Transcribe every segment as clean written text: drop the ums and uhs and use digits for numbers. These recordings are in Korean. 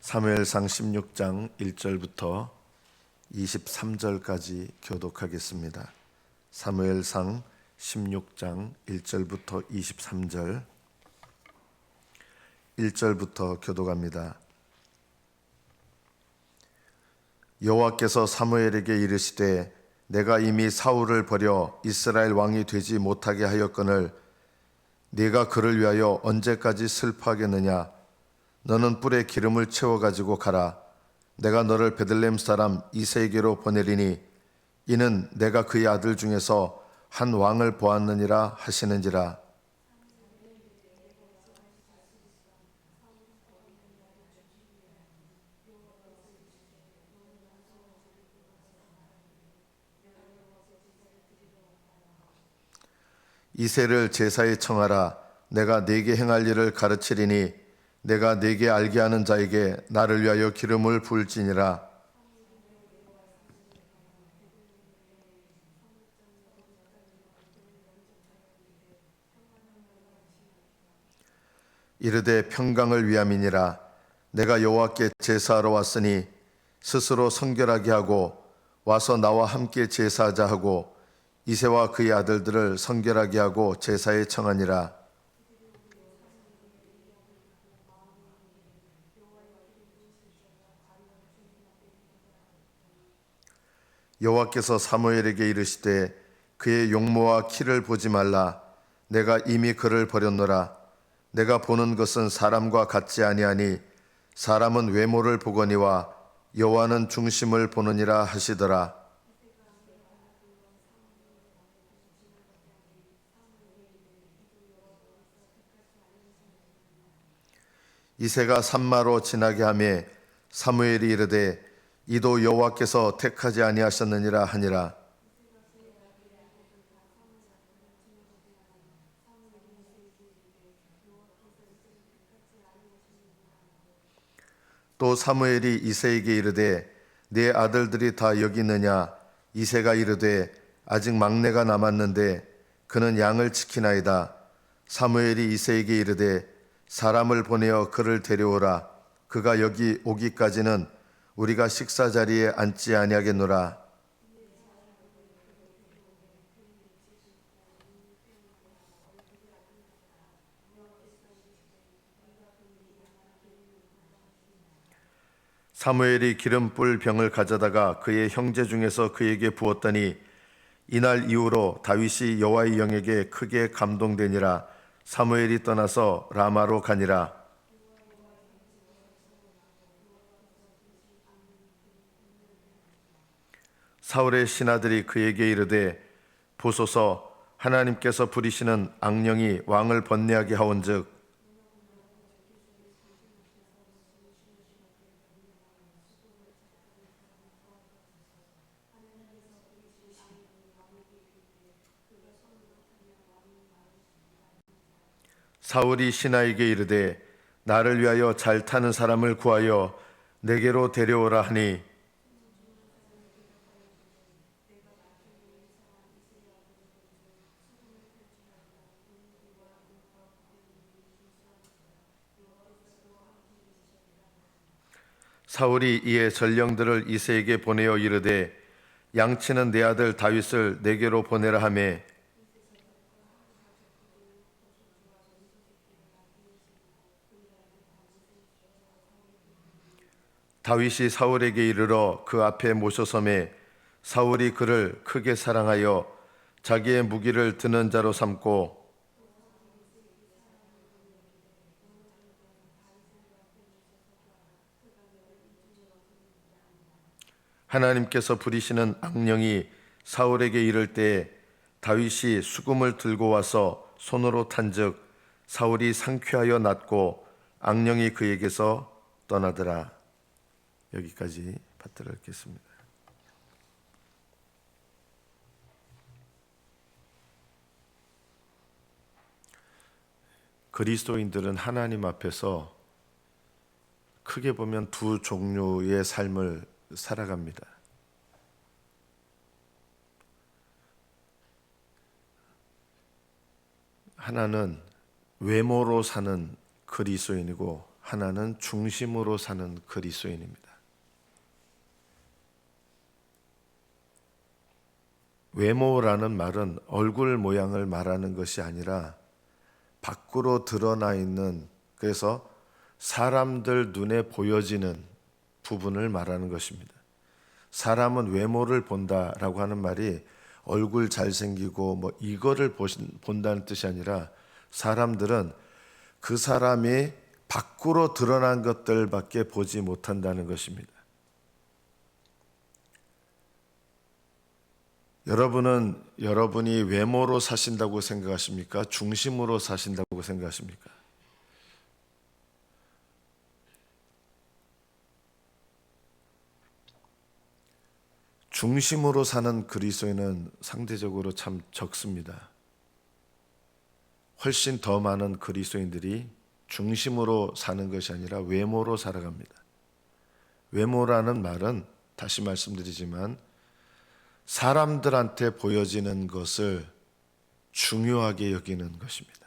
사무엘상 16장 1절부터 23절까지 교독하겠습니다. 사무엘상 16장 1절부터 23절 1절부터 교독합니다. 여호와께서 사무엘에게 이르시되 내가 이미 사울을 버려 이스라엘 왕이 되지 못하게 하였거늘 네가 그를 위하여 언제까지 슬퍼하겠느냐. 너는 뿔에 기름을 채워 가지고 가라. 내가 너를 베들레헴 사람 이새에게로 보내리니 이는 내가 그의 아들 중에서 한 왕을 보았느니라 하시는지라. 이새를 제사에 청하라. 내가 네게 행할 일을 가르치리니 내가 네게 알게 하는 자에게 나를 위하여 기름을 부을지니라. 이르되 평강을 위함이니라. 내가 여호와께 제사하러 왔으니 스스로 성결하게 하고 와서 나와 함께 제사하자 하고 이새와 그의 아들들을 성결하게 하고 제사에 청하니라. 여호와께서 사무엘에게 이르시되 그의 용모와 키를 보지 말라. 내가 이미 그를 버렸노라. 내가 보는 것은 사람과 같지 아니하니 사람은 외모를 보거니와 여호와는 중심을 보느니라 하시더라. 이새가 산마로 지나게 하매 사무엘이 이르되 이도 여호와께서 택하지 아니하셨느니라 하니라. 또 사무엘이 이새에게 이르되 네 아들들이 다 여기 있느냐. 이새가 이르되 아직 막내가 남았는데 그는 양을 지키나이다. 사무엘이 이새에게 이르되 사람을 보내어 그를 데려오라. 그가 여기 오기까지는 우리가 식사 자리에 앉지 아니하겠노라. 사무엘이 기름불 병을 가져다가 그의 형제 중에서 그에게 부었더니 이날 이후로 다윗이 여호와의 영에게 크게 감동되니라. 사무엘이 떠나서 라마로 가니라. 사울의 신하들이 그에게 이르되 보소서 하나님께서 부리시는 악령이 왕을 번뇌하게 하온즉 사울이 신하에게 이르되 나를 위하여 잘 타는 사람을 구하여 내게로 데려오라 하니 사울이 이에 전령들을 이새에게 보내어 이르되 양치는 내 아들 다윗을 내게로 보내라 하며 다윗이 사울에게 이르러 그 앞에 모셔섬에 사울이 그를 크게 사랑하여 자기의 무기를 드는 자로 삼고 하나님께서 부리시는 악령이 사울에게 이를 때에 다윗이 수금을 들고 와서 손으로 탄즉 사울이 상쾌하여 낫고 악령이 그에게서 떠나더라. 여기까지 받들어 읽겠습니다. 그리스도인들은 하나님 앞에서 크게 보면 두 종류의 삶을 살아갑니다. 하나는 외모로 사는 그리스도인이고 하나는 중심으로 사는 그리스도인입니다. 외모라는 말은 얼굴 모양을 말하는 것이 아니라 밖으로 드러나 있는, 그래서 사람들 눈에 보여지는 부분을 말하는 것입니다. 사람은 외모를 본다라고 하는 말이 얼굴 잘생기고 뭐 이거를 본다는 뜻이 아니라 사람들은 그 사람이 밖으로 드러난 것들밖에 보지 못한다는 것입니다. 여러분은 여러분이 외모로 사신다고 생각하십니까? 중심으로 사신다고 생각하십니까? 중심으로 사는 그리스도인은 상대적으로 참 적습니다. 훨씬 더 많은 그리스도인들이 중심으로 사는 것이 아니라 외모로 살아갑니다. 외모라는 말은 다시 말씀드리지만 사람들한테 보여지는 것을 중요하게 여기는 것입니다.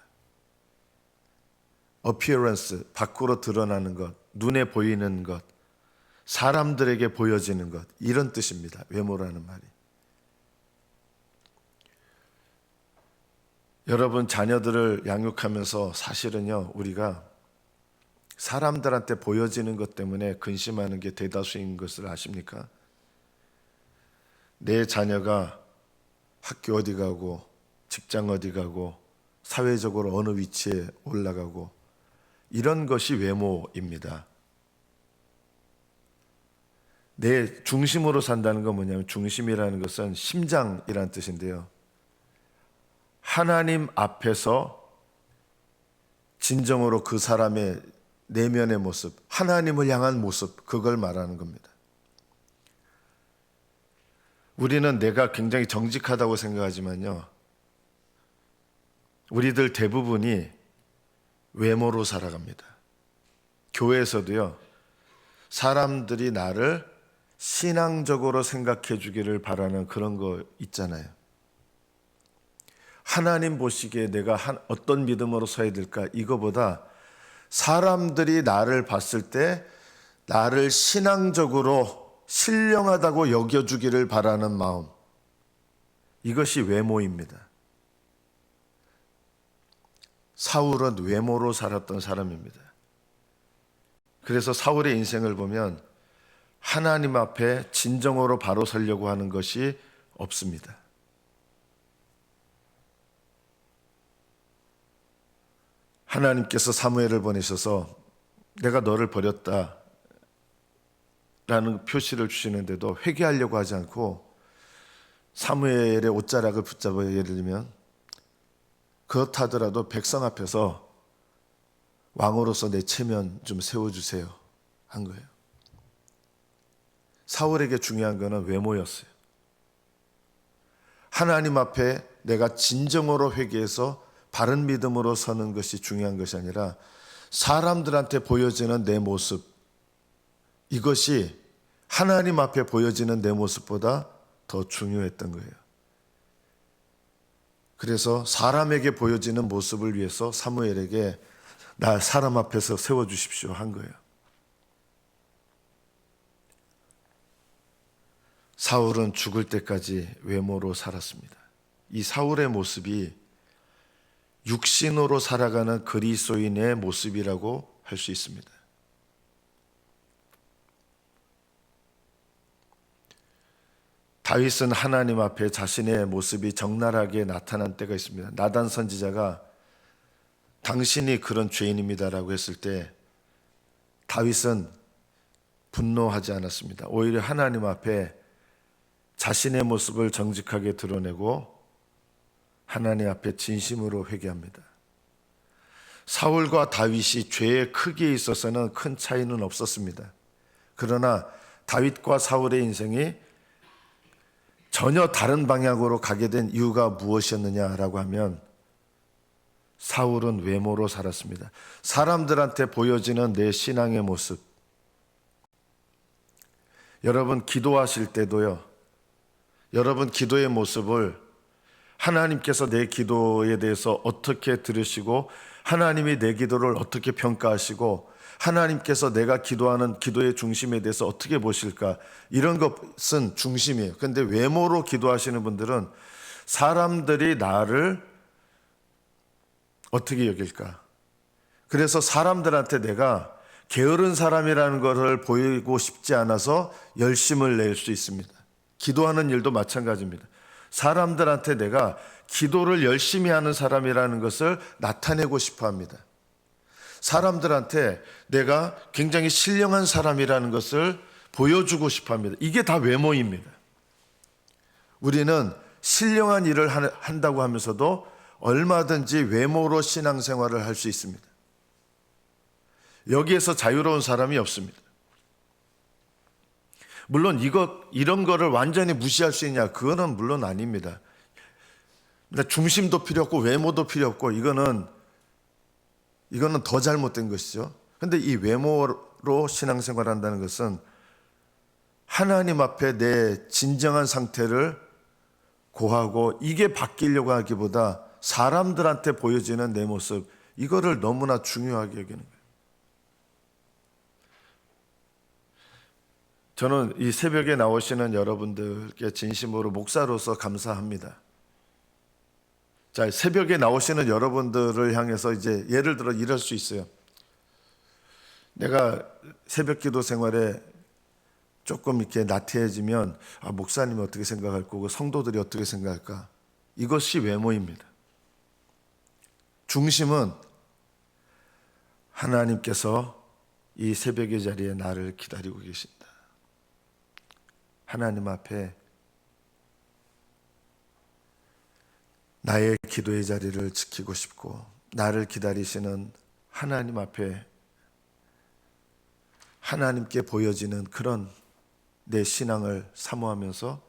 appearance, 밖으로 드러나는 것, 눈에 보이는 것, 사람들에게 보여지는 것, 이런 뜻입니다. 외모라는 말이. 여러분 자녀들을 양육하면서 사실은요, 우리가 사람들한테 보여지는 것 때문에 근심하는 게 대다수인 것을 아십니까? 내 자녀가 학교 어디 가고 직장 어디 가고 사회적으로 어느 위치에 올라가고 이런 것이 외모입니다. 내 중심으로 산다는 건 뭐냐면, 중심이라는 것은 심장이라는 뜻인데요, 하나님 앞에서 진정으로 그 사람의 내면의 모습, 하나님을 향한 모습, 그걸 말하는 겁니다. 우리는 내가 굉장히 정직하다고 생각하지만요, 우리들 대부분이 외모로 살아갑니다. 교회에서도요, 사람들이 나를 신앙적으로 생각해 주기를 바라는 그런 거 있잖아요. 하나님 보시기에 내가 어떤 믿음으로 서야 될까, 이거보다 사람들이 나를 봤을 때 나를 신앙적으로 신령하다고 여겨주기를 바라는 마음, 이것이 외모입니다. 사울은 외모로 살았던 사람입니다. 그래서 사울의 인생을 보면 하나님 앞에 진정으로 바로 서려고 하는 것이 없습니다. 하나님께서 사무엘을 보내셔서 내가 너를 버렸다 라는 표시를 주시는데도 회개하려고 하지 않고 사무엘의 옷자락을 붙잡아, 예를 들면 그렇다더라도 백성 앞에서 왕으로서 내 체면 좀 세워주세요 한 거예요. 사울에게 중요한 것은 외모였어요. 하나님 앞에 내가 진정으로 회개해서 바른 믿음으로 서는 것이 중요한 것이 아니라 사람들한테 보여지는 내 모습, 이것이 하나님 앞에 보여지는 내 모습보다 더 중요했던 거예요. 그래서 사람에게 보여지는 모습을 위해서 사무엘에게 나 사람 앞에서 세워주십시오 한 거예요. 사울은 죽을 때까지 외모로 살았습니다. 이 사울의 모습이 육신으로 살아가는 그리스도인의 모습이라고 할 수 있습니다. 다윗은 하나님 앞에 자신의 모습이 적나라하게 나타난 때가 있습니다. 나단 선지자가 당신이 그런 죄인입니다라고 했을 때 다윗은 분노하지 않았습니다. 오히려 하나님 앞에 자신의 모습을 정직하게 드러내고 하나님 앞에 진심으로 회개합니다. 사울과 다윗이 죄의 크기에 있어서는 큰 차이는 없었습니다. 그러나 다윗과 사울의 인생이 전혀 다른 방향으로 가게 된 이유가 무엇이었느냐라고 하면, 사울은 외모로 살았습니다. 사람들한테 보여지는 내 신앙의 모습. 여러분 기도하실 때도요, 여러분 기도의 모습을 하나님께서 내 기도에 대해서 어떻게 들으시고 하나님이 내 기도를 어떻게 평가하시고 하나님께서 내가 기도하는 기도의 중심에 대해서 어떻게 보실까? 이런 것은 중심이에요. 그런데 외모로 기도하시는 분들은 사람들이 나를 어떻게 여길까? 그래서 사람들한테 내가 게으른 사람이라는 것을 보이고 싶지 않아서 열심을 낼 수 있습니다. 기도하는 일도 마찬가지입니다. 사람들한테 내가 기도를 열심히 하는 사람이라는 것을 나타내고 싶어 합니다. 사람들한테 내가 굉장히 신령한 사람이라는 것을 보여주고 싶어 합니다. 이게 다 외모입니다. 우리는 신령한 일을 한다고 하면서도 얼마든지 외모로 신앙생활을 할 수 있습니다. 여기에서 자유로운 사람이 없습니다. 물론 이런 거를 완전히 무시할 수 있냐? 그거는 물론 아닙니다. 중심도 필요 없고 외모도 필요 없고 이거는 더 잘못된 것이죠. 그런데 이 외모로 신앙생활을 한다는 것은 하나님 앞에 내 진정한 상태를 고하고 이게 바뀌려고 하기보다 사람들한테 보여지는 내 모습, 이거를 너무나 중요하게 여기는 거예요. 저는 이 새벽에 나오시는 여러분들께 진심으로 목사로서 감사합니다. 자, 새벽에 나오시는 여러분들을 향해서 이제 예를 들어 이럴 수 있어요. 내가 새벽 기도 생활에 조금 이렇게 나태해지면 목사님이 어떻게 생각할 거고 성도들이 어떻게 생각할까? 이것이 외모입니다. 중심은 하나님께서 이 새벽의 자리에 나를 기다리고 계신다. 하나님 앞에 나의 기도의 자리를 지키고 싶고 나를 기다리시는 하나님 앞에 하나님께 보여지는 그런 내 신앙을 사모하면서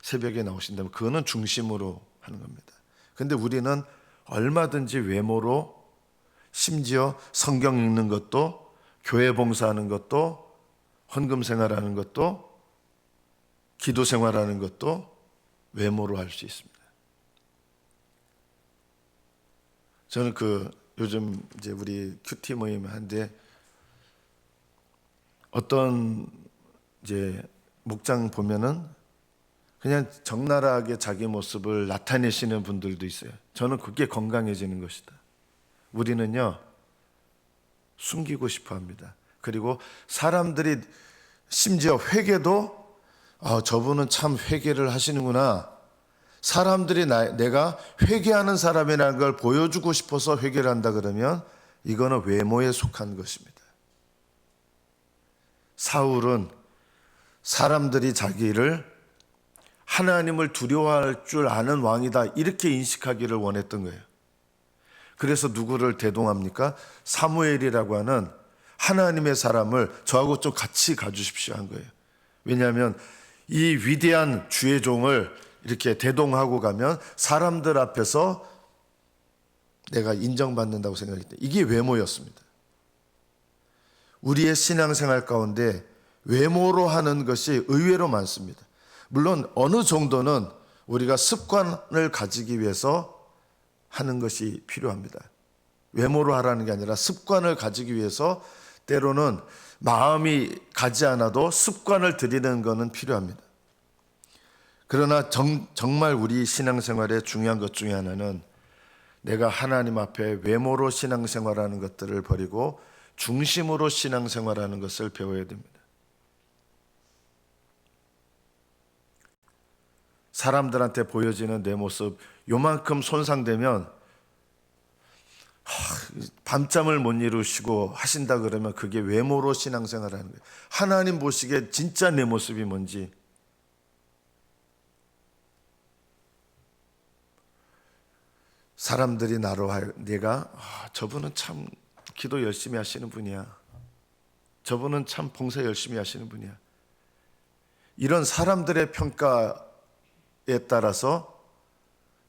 새벽에 나오신다면 그거는 중심으로 하는 겁니다. 그런데 우리는 얼마든지 외모로 심지어 성경 읽는 것도 교회 봉사하는 것도 헌금 생활하는 것도 기도 생활하는 것도 외모로 할 수 있습니다. 저는 요즘 이제 우리 큐티 모임 한데 어떤 이제 목장 보면은 그냥 적나라하게 자기 모습을 나타내시는 분들도 있어요. 저는 그게 건강해지는 것이다. 우리는요 숨기고 싶어 합니다. 그리고 사람들이 심지어 회개도 저분은 참 회개를 하시는구나. 사람들이 내가 회개하는 사람이라는 걸 보여주고 싶어서 회개를 한다 그러면 이거는 외모에 속한 것입니다. 사울은 사람들이 자기를 하나님을 두려워할 줄 아는 왕이다 이렇게 인식하기를 원했던 거예요. 그래서 누구를 대동합니까? 사무엘이라고 하는 하나님의 사람을 저하고 좀 같이 가주십시오 한 거예요. 왜냐하면 이 위대한 주의 종을 이렇게 대동하고 가면 사람들 앞에서 내가 인정받는다고 생각했다. 이게 외모였습니다. 우리의 신앙생활 가운데 외모로 하는 것이 의외로 많습니다. 물론 어느 정도는 우리가 습관을 가지기 위해서 하는 것이 필요합니다. 외모로 하라는 게 아니라 습관을 가지기 위해서 때로는 마음이 가지 않아도 습관을 들이는 것은 필요합니다. 그러나 정말 우리 신앙생활의 중요한 것 중에 하나는 내가 하나님 앞에 외모로 신앙생활하는 것들을 버리고 중심으로 신앙생활하는 것을 배워야 됩니다. 사람들한테 보여지는 내 모습 요만큼 손상되면 밤잠을 못 이루시고 하신다 그러면 그게 외모로 신앙생활하는 거예요. 하나님 보시기에 진짜 내 모습이 뭔지 사람들이 나로 내가 저분은 참 기도 열심히 하시는 분이야. 저분은 참 봉사 열심히 하시는 분이야. 이런 사람들의 평가에 따라서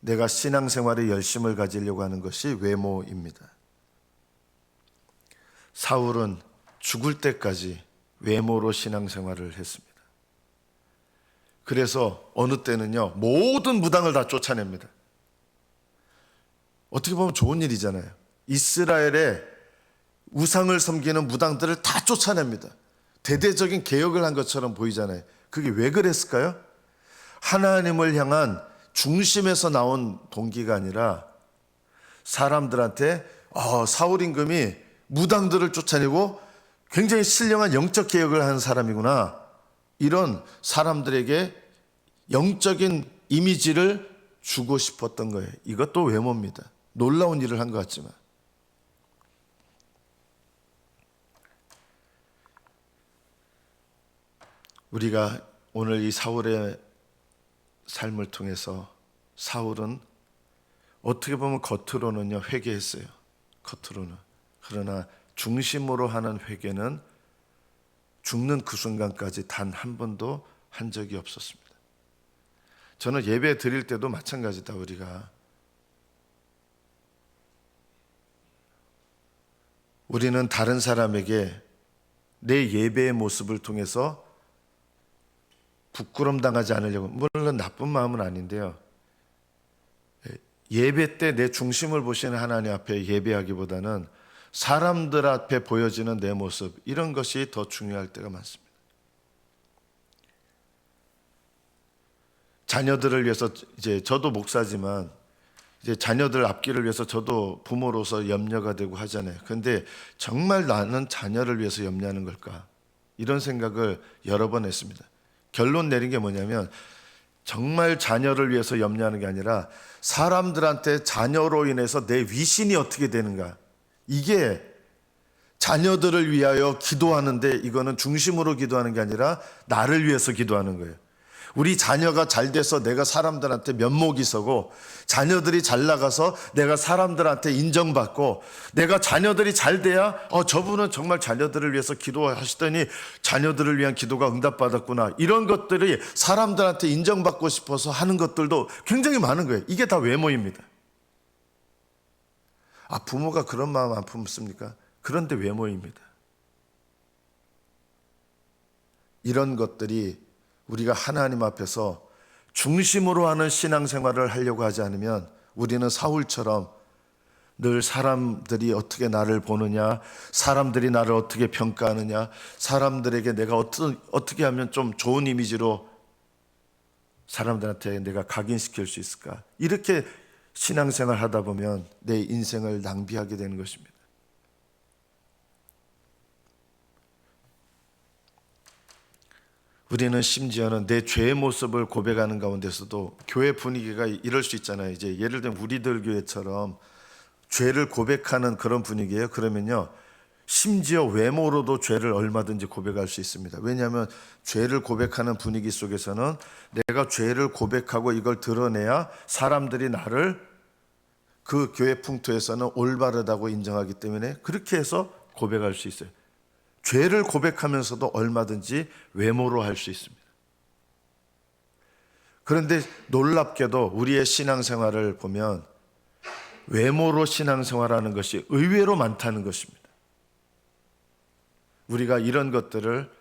내가 신앙생활에 열심을 가지려고 하는 것이 외모입니다. 사울은 죽을 때까지 외모로 신앙생활을 했습니다. 그래서 어느 때는요 모든 무당을 다 쫓아냅니다. 어떻게 보면 좋은 일이잖아요. 이스라엘의 우상을 섬기는 무당들을 다 쫓아냅니다. 대대적인 개혁을 한 것처럼 보이잖아요. 그게 왜 그랬을까요? 하나님을 향한 중심에서 나온 동기가 아니라 사람들한테 사울 임금이 무당들을 쫓아내고 굉장히 신령한 영적 개혁을 하는 사람이구나, 이런 사람들에게 영적인 이미지를 주고 싶었던 거예요. 이것도 외모입니다. 놀라운 일을 한 것 같지만. 우리가 오늘 이 사울의 삶을 통해서, 사울은 어떻게 보면 겉으로는요 회개했어요. 겉으로는. 그러나 중심으로 하는 회개는 죽는 그 순간까지 단 한 번도 한 적이 없었습니다. 저는 예배 드릴 때도 마찬가지다. 우리는 다른 사람에게 내 예배의 모습을 통해서 부끄럼 당하지 않으려고, 물론 나쁜 마음은 아닌데요, 예배 때 내 중심을 보시는 하나님 앞에 예배하기보다는 사람들 앞에 보여지는 내 모습, 이런 것이 더 중요할 때가 많습니다. 자녀들을 위해서, 이제 저도 목사지만 이제 자녀들 앞길을 위해서 저도 부모로서 염려가 되고 하잖아요. 그런데 정말 나는 자녀를 위해서 염려하는 걸까? 이런 생각을 여러 번 했습니다. 결론 내린 게 뭐냐면, 정말 자녀를 위해서 염려하는 게 아니라 사람들한테 자녀로 인해서 내 위신이 어떻게 되는가, 이게 자녀들을 위하여 기도하는데, 이거는 중심으로 기도하는 게 아니라 나를 위해서 기도하는 거예요. 우리 자녀가 잘 돼서 내가 사람들한테 면목이 서고, 자녀들이 잘 나가서 내가 사람들한테 인정받고, 내가 자녀들이 잘 돼야 저분은 정말 자녀들을 위해서 기도하시더니 자녀들을 위한 기도가 응답받았구나, 이런 것들이 사람들한테 인정받고 싶어서 하는 것들도 굉장히 많은 거예요. 이게 다 외모입니다. 부모가 그런 마음 안 품습니까? 그런데 외모입니다. 이런 것들이 우리가 하나님 앞에서 중심으로 하는 신앙생활을 하려고 하지 않으면, 우리는 사울처럼 늘 사람들이 어떻게 나를 보느냐, 사람들이 나를 어떻게 평가하느냐, 사람들에게 내가 어떻게 하면 좀 좋은 이미지로 사람들한테 내가 각인시킬 수 있을까, 이렇게 신앙생활 하다 보면 내 인생을 낭비하게 되는 것입니다. 우리는 심지어는 내 죄의 모습을 고백하는 가운데서도 교회 분위기가 이럴 수 있잖아요. 이제 예를 들면 우리들 교회처럼 죄를 고백하는 그런 분위기예요. 그러면요, 심지어 외모로도 죄를 얼마든지 고백할 수 있습니다. 왜냐하면 죄를 고백하는 분위기 속에서는 내가 죄를 고백하고 이걸 드러내야 사람들이 나를 그 교회 풍토에서는 올바르다고 인정하기 때문에 그렇게 해서 고백할 수 있어요. 죄를 고백하면서도 얼마든지 외모로 할 수 있습니다. 그런데 놀랍게도 우리의 신앙생활을 보면 외모로 신앙생활하는 것이 의외로 많다는 것입니다. 우리가 이런 것들을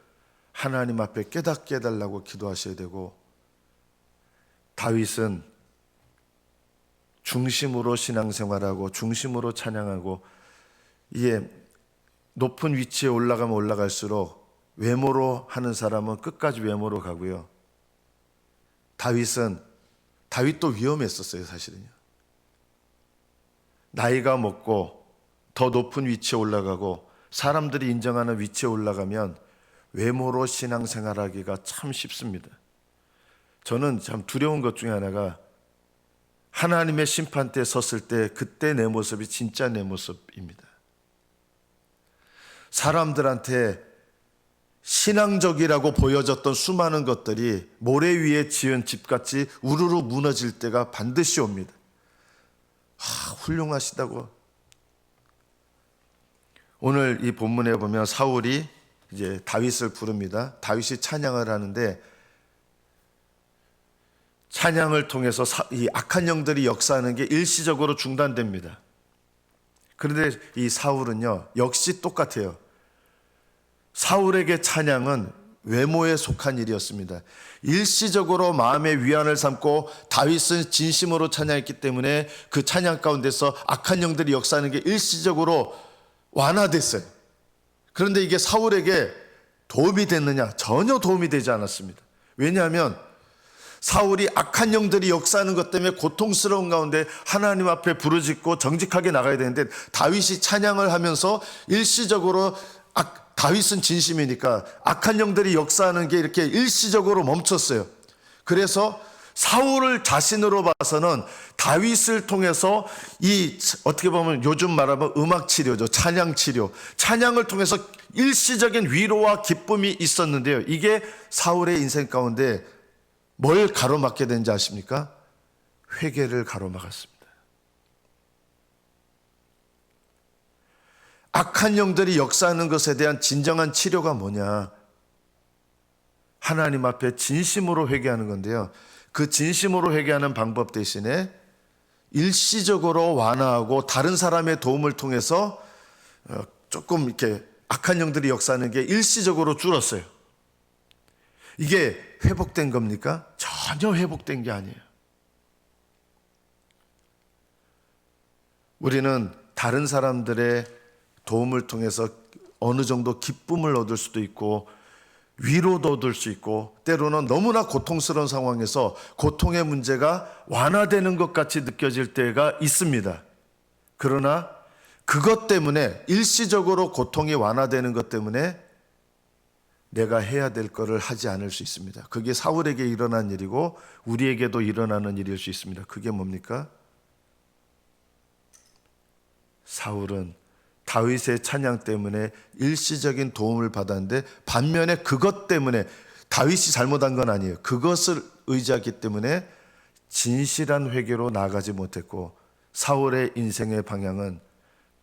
하나님 앞에 깨닫게 해달라고 기도하셔야 되고, 다윗은 중심으로 신앙생활하고 중심으로 찬양하고, 이게 높은 위치에 올라가면 올라갈수록 외모로 하는 사람은 끝까지 외모로 가고요. 다윗도 위험했었어요. 사실은요. 나이가 먹고 더 높은 위치에 올라가고 사람들이 인정하는 위치에 올라가면 외모로 신앙생활하기가 참 쉽습니다. 저는 참 두려운 것 중에 하나가, 하나님의 심판대에 섰을 때 그때 내 모습이 진짜 내 모습입니다. 사람들한테 신앙적이라고 보여졌던 수많은 것들이 모래 위에 지은 집같이 우르르 무너질 때가 반드시 옵니다. 훌륭하시다고. 오늘 이 본문에 보면 사울이 이제 다윗을 부릅니다. 다윗이 찬양을 하는데, 찬양을 통해서 이 악한 영들이 역사하는 게 일시적으로 중단됩니다. 그런데 이 사울은요, 역시 똑같아요. 사울에게 찬양은 외모에 속한 일이었습니다. 일시적으로 마음의 위안을 삼고 다윗은 진심으로 찬양했기 때문에 그 찬양 가운데서 악한 영들이 역사하는 게 일시적으로 완화됐어요. 그런데 이게 사울에게 도움이 됐느냐? 전혀 도움이 되지 않았습니다. 왜냐하면 사울이 악한 영들이 역사하는 것 때문에 고통스러운 가운데 하나님 앞에 부르짖고 정직하게 나가야 되는데, 다윗이 찬양을 하면서 일시적으로 다윗은 진심이니까 악한 영들이 역사하는 게 이렇게 일시적으로 멈췄어요. 그래서 사울을 자신으로 봐서는 다윗을 통해서 어떻게 보면 요즘 말하면 음악 치료죠. 찬양 치료. 찬양을 통해서 일시적인 위로와 기쁨이 있었는데요. 이게 사울의 인생 가운데 뭘 가로막게 된지 아십니까? 회개를 가로막았습니다. 악한 영들이 역사하는 것에 대한 진정한 치료가 뭐냐? 하나님 앞에 진심으로 회개하는 건데요. 그 진심으로 회개하는 방법 대신에 일시적으로 완화하고 다른 사람의 도움을 통해서 조금 이렇게 악한 영들이 역사하는 게 일시적으로 줄었어요. 이게 회복된 겁니까? 전혀 회복된 게 아니에요. 우리는 다른 사람들의 도움을 통해서 어느 정도 기쁨을 얻을 수도 있고 위로도 얻을 수 있고, 때로는 너무나 고통스러운 상황에서 고통의 문제가 완화되는 것 같이 느껴질 때가 있습니다. 그러나 그것 때문에, 일시적으로 고통이 완화되는 것 때문에 내가 해야 될 것을 하지 않을 수 있습니다. 그게 사울에게 일어난 일이고 우리에게도 일어나는 일일 수 있습니다. 그게 뭡니까? 사울은 다윗의 찬양 때문에 일시적인 도움을 받았는데, 반면에 그것 때문에 다윗이 잘못한 건 아니에요. 그것을 의지하기 때문에 진실한 회개로 나아가지 못했고, 사울의 인생의 방향은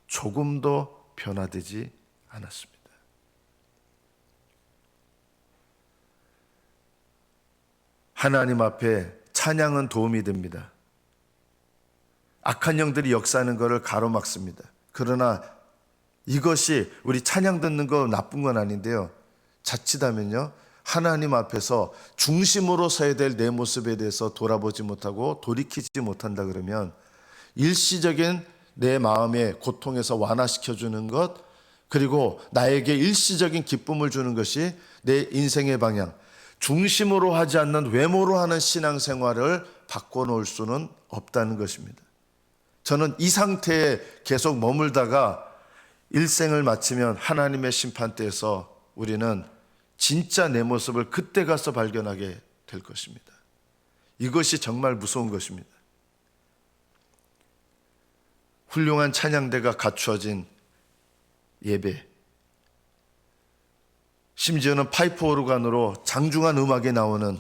조금도 변화되지 않았습니다. 하나님 앞에 찬양은 도움이 됩니다. 악한 영들이 역사하는 것을 가로막습니다. 그러나 이것이, 우리 찬양 듣는 거 나쁜 건 아닌데요, 자칫하면요 하나님 앞에서 중심으로 서야 될 내 모습에 대해서 돌아보지 못하고 돌이키지 못한다 그러면 일시적인 내 마음의 고통에서 완화시켜주는 것, 그리고 나에게 일시적인 기쁨을 주는 것이 내 인생의 방향, 중심으로 하지 않는 외모로 하는 신앙생활을 바꿔놓을 수는 없다는 것입니다. 저는 이 상태에 계속 머물다가 일생을 마치면 하나님의 심판대에서 우리는 진짜 내 모습을 그때 가서 발견하게 될 것입니다. 이것이 정말 무서운 것입니다. 훌륭한 찬양대가 갖추어진 예배, 심지어는 파이프 오르간으로 장중한 음악이 나오는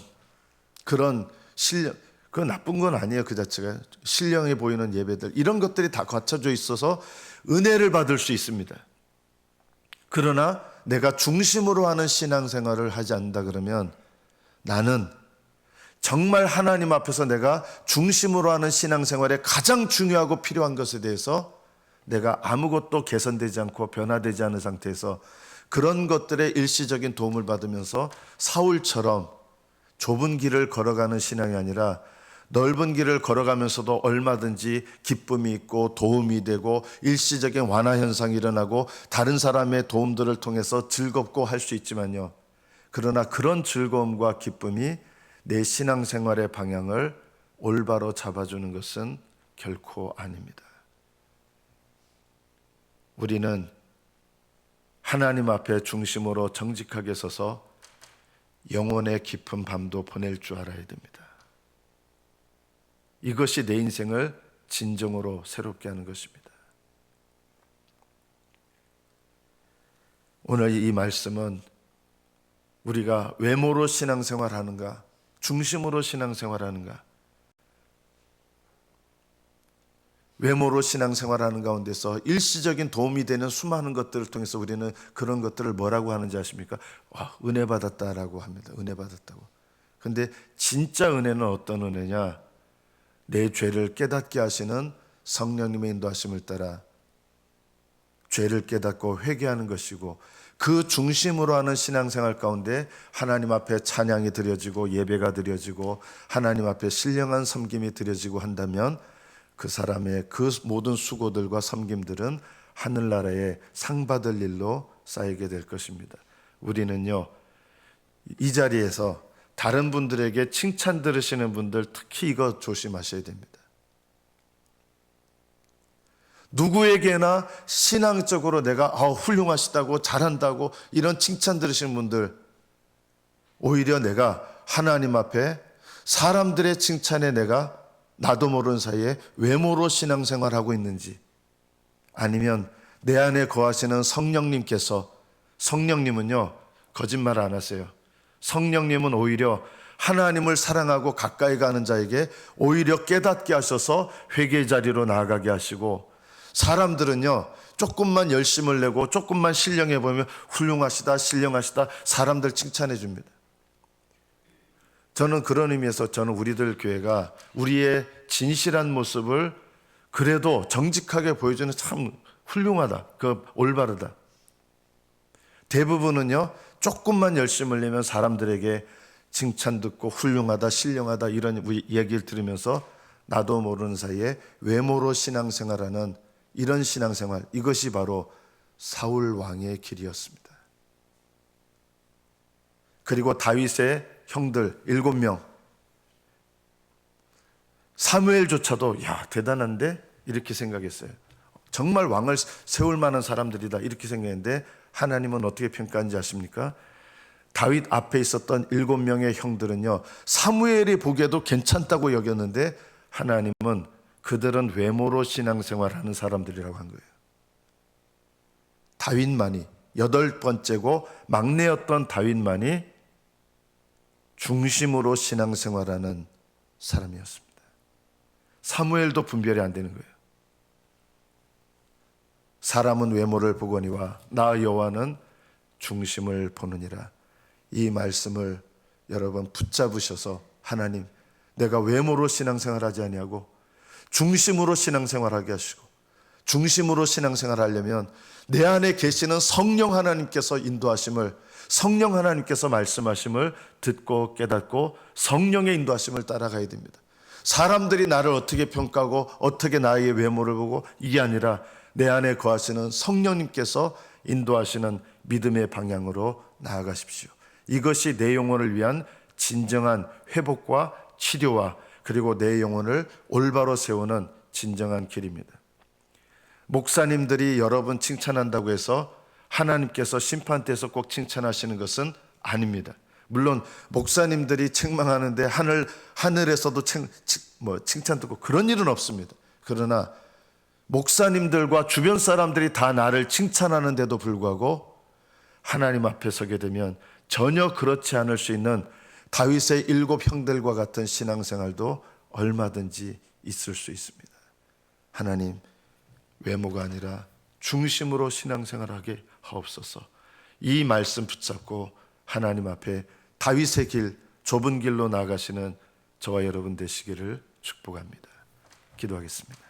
그런 신령, 그건 나쁜 건 아니에요. 그 자체가 신령해 보이는 예배들, 이런 것들이 다 갖춰져 있어서 은혜를 받을 수 있습니다. 그러나 내가 중심으로 하는 신앙생활을 하지 않는다 그러면, 나는 정말 하나님 앞에서 내가 중심으로 하는 신앙생활에 가장 중요하고 필요한 것에 대해서 내가 아무것도 개선되지 않고 변화되지 않은 상태에서 그런 것들의 일시적인 도움을 받으면서 사울처럼 좁은 길을 걸어가는 신앙이 아니라 넓은 길을 걸어가면서도 얼마든지 기쁨이 있고 도움이 되고 일시적인 완화 현상이 일어나고 다른 사람의 도움들을 통해서 즐겁고 할 수 있지만요, 그러나 그런 즐거움과 기쁨이 내 신앙생활의 방향을 올바로 잡아주는 것은 결코 아닙니다. 우리는 하나님 앞에 중심으로 정직하게 서서 영혼의 깊은 밤도 보낼 줄 알아야 됩니다. 이것이 내 인생을 진정으로 새롭게 하는 것입니다. 오늘 이 말씀은 우리가 외모로 신앙생활하는가, 중심으로 신앙생활하는가, 외모로 신앙생활하는 가운데서 일시적인 도움이 되는 수많은 것들을 통해서 우리는 그런 것들을 뭐라고 하는지 아십니까? 은혜 받았다라고 합니다. 은혜 받았다고. 근데 진짜 은혜는 어떤 은혜냐? 내 죄를 깨닫게 하시는 성령님의 인도하심을 따라 죄를 깨닫고 회개하는 것이고, 그 중심으로 하는 신앙생활 가운데 하나님 앞에 찬양이 드려지고 예배가 드려지고 하나님 앞에 신령한 섬김이 드려지고 한다면 그 사람의 그 모든 수고들과 섬김들은 하늘나라에 상 받을 일로 쌓이게 될 것입니다. 우리는요, 이 자리에서 다른 분들에게 칭찬 들으시는 분들 특히 이거 조심하셔야 됩니다. 누구에게나 신앙적으로 내가 훌륭하시다고 잘한다고 이런 칭찬 들으시는 분들, 오히려 내가 하나님 앞에 사람들의 칭찬에 내가 나도 모르는 사이에 외모로 신앙생활하고 있는지, 아니면 내 안에 거하시는 성령님께서, 성령님은요 거짓말 안 하세요. 성령님은 오히려 하나님을 사랑하고 가까이 가는 자에게 오히려 깨닫게 하셔서 회개의 자리로 나아가게 하시고, 사람들은요 조금만 열심을 내고 조금만 신령해 보이면 훌륭하시다, 신령하시다 사람들 칭찬해 줍니다. 저는 그런 의미에서 저는 우리들 교회가 우리의 진실한 모습을 그래도 정직하게 보여주는 참 훌륭하다, 그 올바르다. 대부분은요 조금만 열심을 내면 사람들에게 칭찬 듣고 훌륭하다, 신령하다 이런 얘기를 들으면서 나도 모르는 사이에 외모로 신앙생활하는 이런 신앙생활, 이것이 바로 사울 왕의 길이었습니다. 그리고 다윗의 형들 7명, 사무엘조차도 야 대단한데 이렇게 생각했어요. 정말 왕을 세울 만한 사람들이다 이렇게 생각했는데, 하나님은 어떻게 평가한지 아십니까? 다윗 앞에 있었던 7명의 형들은요 사무엘이 보기에도 괜찮다고 여겼는데, 하나님은 그들은 외모로 신앙생활하는 사람들이라고 한 거예요. 다윗만이, 8번째고 막내였던 다윗만이 중심으로 신앙생활하는 사람이었습니다. 사무엘도 분별이 안 되는 거예요. 사람은 외모를 보거니와 나 여호와는 중심을 보느니라. 이 말씀을 여러분 붙잡으셔서, 하나님 내가 외모로 신앙생활하지 아니하고 중심으로 신앙생활하게 하시고, 중심으로 신앙생활하려면 내 안에 계시는 성령 하나님께서 인도하심을, 성령 하나님께서 말씀하심을 듣고 깨닫고 성령의 인도하심을 따라가야 됩니다. 사람들이 나를 어떻게 평가하고 어떻게 나의 외모를 보고, 이게 아니라 내 안에 거하시는 성령님께서 인도하시는 믿음의 방향으로 나아가십시오. 이것이 내 영혼을 위한 진정한 회복과 치료와 그리고 내 영혼을 올바로 세우는 진정한 길입니다. 목사님들이 여러분 칭찬한다고 해서 하나님께서 심판대에서 꼭 칭찬하시는 것은 아닙니다. 물론 목사님들이 책망하는데 하늘에서도 칭찬 듣고 그런 일은 없습니다. 그러나 목사님들과 주변 사람들이 다 나를 칭찬하는데도 불구하고 하나님 앞에 서게 되면 전혀 그렇지 않을 수 있는 다윗의 7 형들과 같은 신앙생활도 얼마든지 있을 수 있습니다. 하나님, 외모가 아니라 중심으로 신앙생활하게 하옵소서. 이 말씀 붙잡고 하나님 앞에 다윗의 길, 좁은 길로 나아가시는 저와 여러분 되시기를 축복합니다. 기도하겠습니다.